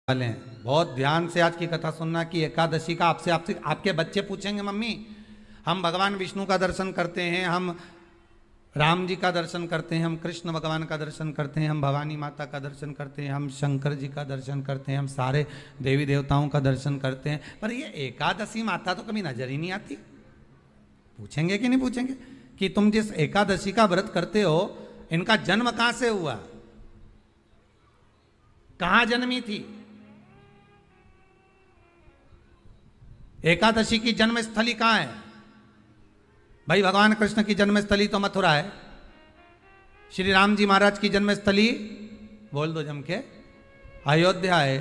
वाले हैं। बहुत ध्यान से आज की कथा सुनना कि एकादशी का आपसे आपसे आपके बच्चे पूछेंगे, मम्मी हम भगवान विष्णु का दर्शन करते हैं, हम राम जी का दर्शन करते हैं, हम कृष्ण भगवान का दर्शन करते हैं, हम भवानी माता का दर्शन करते हैं, हम शंकर जी का दर्शन करते हैं, हम सारे देवी देवताओं का दर्शन करते हैं, पर ये एकादशी माता तो कभी नजर ही नहीं आती। पूछेंगे कि नहीं पूछेंगे कि तुम जिस एकादशी का व्रत करते हो इनका जन्म कहां से हुआ, कहां जन्मी थी? एकादशी की जन्मस्थली कहां है? भाई भगवान कृष्ण की जन्मस्थली तो मथुरा है, श्री राम जी महाराज की जन्मस्थली बोल दो जम के अयोध्या है।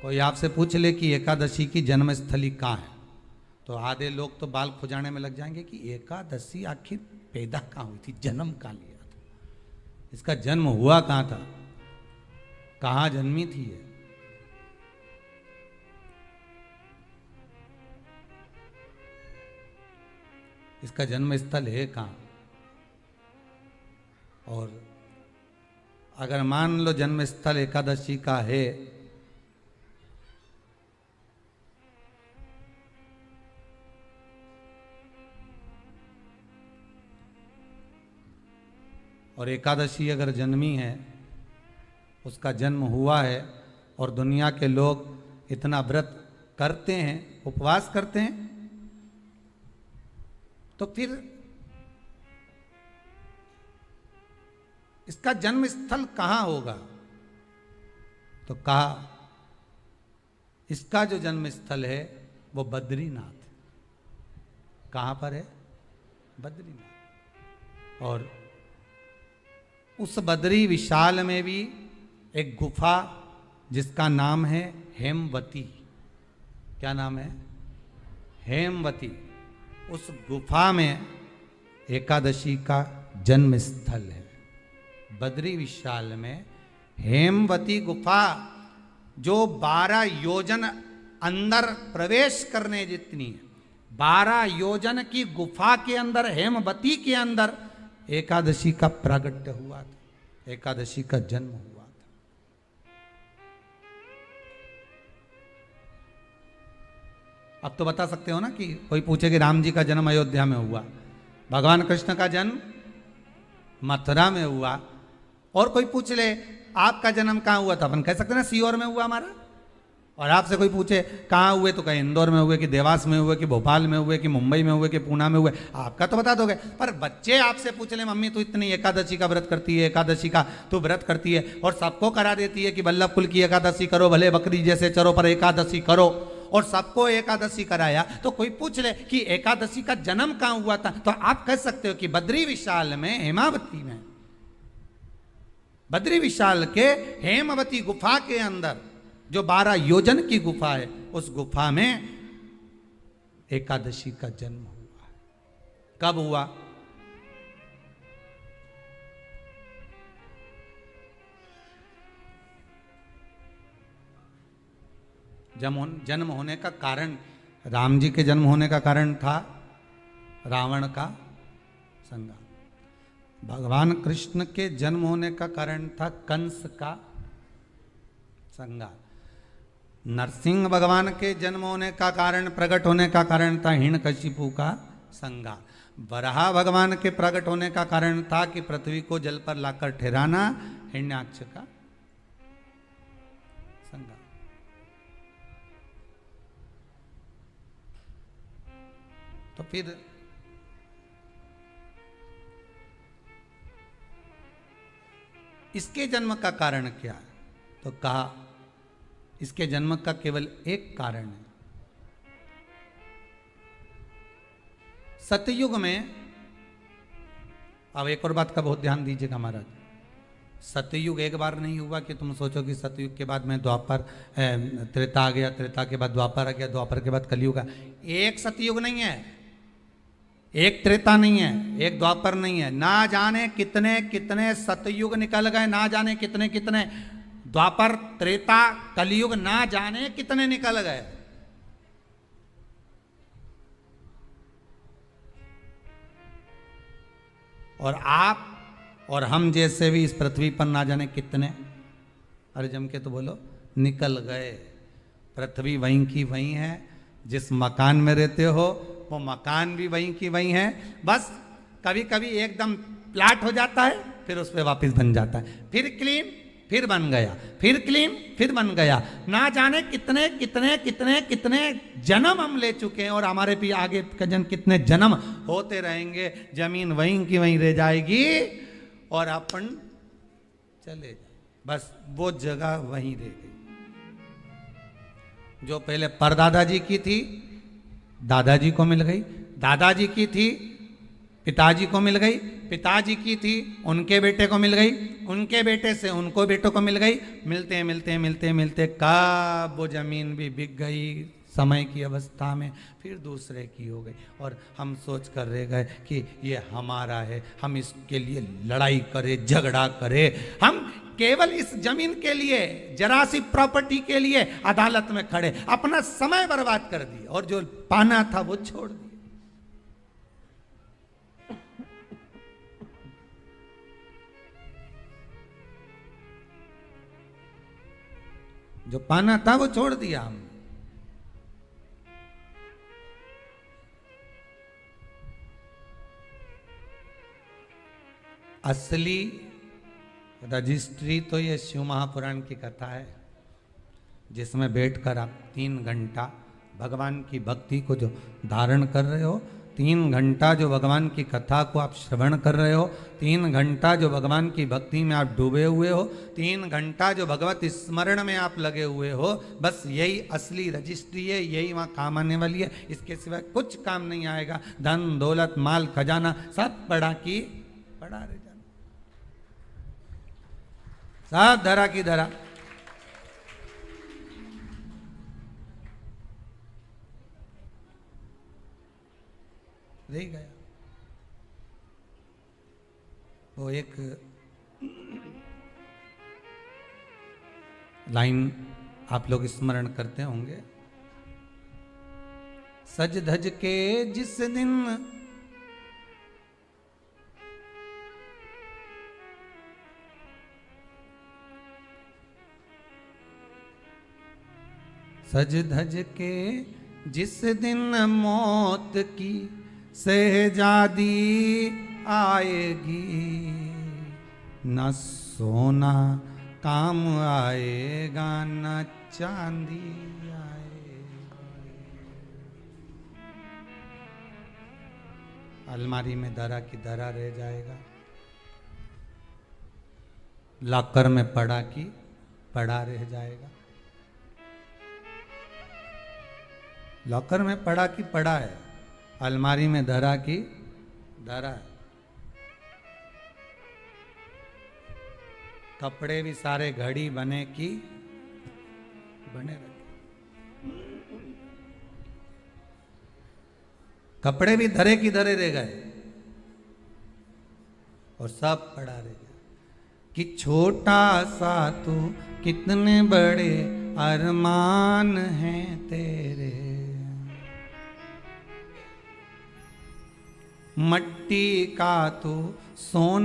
कोई आपसे पूछ ले कि एकादशी की जन्मस्थली कहां है तो आधे लोग तो बाल खुजाने में लग जाएंगे कि एकादशी आखिर पैदा कहां हुई थी, जन्म कहां लिया था, इसका जन्म हुआ कहां था, कहां जन्मी थी ये? इसका जन्म स्थल है कहां? और अगर मान लो जन्म स्थल एकादशी का है और एकादशी अगर जन्मी है, उसका जन्म हुआ है और दुनिया के लोग इतना व्रत करते हैं, उपवास करते हैं, तो फिर इसका जन्म स्थल कहां होगा? तो कहा इसका जो जन्म स्थल है वो बद्रीनाथ। कहां पर है? बद्रीनाथ। और उस बद्री विशाल में भी एक गुफा जिसका नाम है हेमवती। क्या नाम है? हेमवती। उस गुफा में एकादशी का जन्म स्थल है। बद्री विशाल में हेमवती गुफा जो 12 योजन अंदर प्रवेश करने जितनी है, 12 योजन की गुफा के अंदर, हेमवती के अंदर एकादशी का प्रागट्य हुआ था, एकादशी का जन्म हुआ था। अब तो बता सकते हो ना कि कोई पूछे कि राम जी का जन्म अयोध्या में हुआ, भगवान कृष्ण का जन्म मथुरा में हुआ, और कोई पूछ ले आपका जन्म कहां हुआ, था अपन कह सकते ना सीहोर में हुआ हमारा। और आपसे कोई पूछे कहाँ हुए तो कहीं इंदौर में हुए, कि देवास में हुए, कि भोपाल में हुए, कि मुंबई में हुए, कि पूना में हुए, आपका तो बता दोगे। पर बच्चे आपसे पूछ ले मम्मी तू इतनी एकादशी का व्रत करती है, एकादशी का तू व्रत करती है और सबको करा देती है कि वल्लभ कुल की एकादशी करो, भले बकरी जैसे चरो पर एकादशी करो, और सबको एकादशी कराया, तो कोई पूछ ले कि एकादशी का जन्म कहाँ हुआ था, तो आप कह सकते हो कि बद्री विशाल में, हेमावती में, बद्री विशाल के हेमवती गुफा के अंदर जो 12 योजन की गुफा है, उस गुफा में एकादशी का जन्म हुआ। कब हुआ? जन्म होने का कारण, राम जी के जन्म होने का कारण था रावण का संहार। भगवान कृष्ण के जन्म होने का कारण था कंस का संहार। नरसिंह भगवान के जन्म होने का कारण, प्रकट होने का कारण था हिरण्यकशिपु का संहार। वराह भगवान के प्रकट होने का कारण था कि पृथ्वी को जल पर लाकर ठहराना, हिरण्याक्ष का संहार। तो फिर इसके जन्म का कारण क्या है? तो कहा इसके जन्म का केवल एक कारण है। सतयुग में, अब एक और बात का बहुत ध्यान दीजिएगा महाराज, सतयुग एक बार नहीं हुआ कि तुम सोचो कि सतयुग के बाद में द्वापर, त्रेता आ गया, त्रेता के बाद द्वापर आ गया, द्वापर के बाद कलयुग आ। एक सतयुग नहीं है, एक त्रेता नहीं है, एक द्वापर नहीं है, ना जाने कितने कितने सतयुग निकल गए, ना जाने कितने कितने द्वापर, त्रेता, कलयुग, ना जाने कितने निकल गए। और आप और हम जैसे भी इस पृथ्वी पर ना जाने कितने, अरे जम के तो बोलो, निकल गए। पृथ्वी वहीं की वहीं है, जिस मकान में रहते हो वो मकान भी वहीं की वहीं है। बस कभी कभी एकदम प्लाट हो जाता है, फिर उस पर वापस बन जाता है, फिर क्लीन, फिर बन गया, फिर क्लीन, फिर बन गया। ना जाने कितने कितने कितने कितने जन्म हम ले चुके हैं, और हमारे भी आगे का जन्म कितने जन्म होते रहेंगे। जमीन वहीं की वहीं रह जाएगी और अपन चले जाए, बस वो जगह वहीं रह गई। जो पहले परदादाजी की थी दादाजी को मिल गई, दादाजी की थी पिताजी को मिल गई, पिताजी की थी उनके बेटे को मिल गई, उनके बेटे से उनको बेटों को मिल गई। मिलते मिलते मिलते मिलते कब वो जमीन भी बिक गई समय की अवस्था में, फिर दूसरे की हो गई। और हम सोच कर रह गए कि ये हमारा है, हम इसके लिए लड़ाई करें, झगड़ा करें। हम केवल इस जमीन के लिए, जरा सी प्रॉपर्टी के लिए अदालत में खड़े, अपना समय बर्बाद कर दिया, और जो पाना था वो छोड़ दिया। जो पाना था वो छोड़ दिया हमने। असली रजिस्ट्री तो ये शिव महापुराण की कथा है, जिसमें बैठकर आप 3 घंटा भगवान की भक्ति को जो धारण कर रहे हो, 3 घंटा जो भगवान की कथा को आप श्रवण कर रहे हो, 3 घंटा जो भगवान की भक्ति में आप डूबे हुए हो, 3 घंटा जो भगवत स्मरण में आप लगे हुए हो, बस यही असली रजिस्ट्री है, यही वहाँ काम आने वाली है। इसके सिवाय कुछ काम नहीं आएगा। धन दौलत माल खजाना सब पड़ा की पड़ा रह जाना, सब धरा की धरा। रह गया। वो एक लाइन आप लोग स्मरण करते होंगे, सज धज के जिस दिन सज धज के जिस दिन मौत की शहजादी आएगी, न सोना काम आएगा न चांदी आएगा। अलमारी में धरा की धरा रह जाएगा, लॉकर में पड़ा की पड़ा रह जाएगा। लॉकर में पड़ा की पड़ा है, अलमारी में धरा की धरा है। कपड़े भी सारे घड़ी बने की बने रहे, कपड़े भी धरे की धरे रह गए और सब पड़ा रह गया। कि छोटा सा तू कितने बड़े अरमान हैं तेरे, मट्टी का तू सोने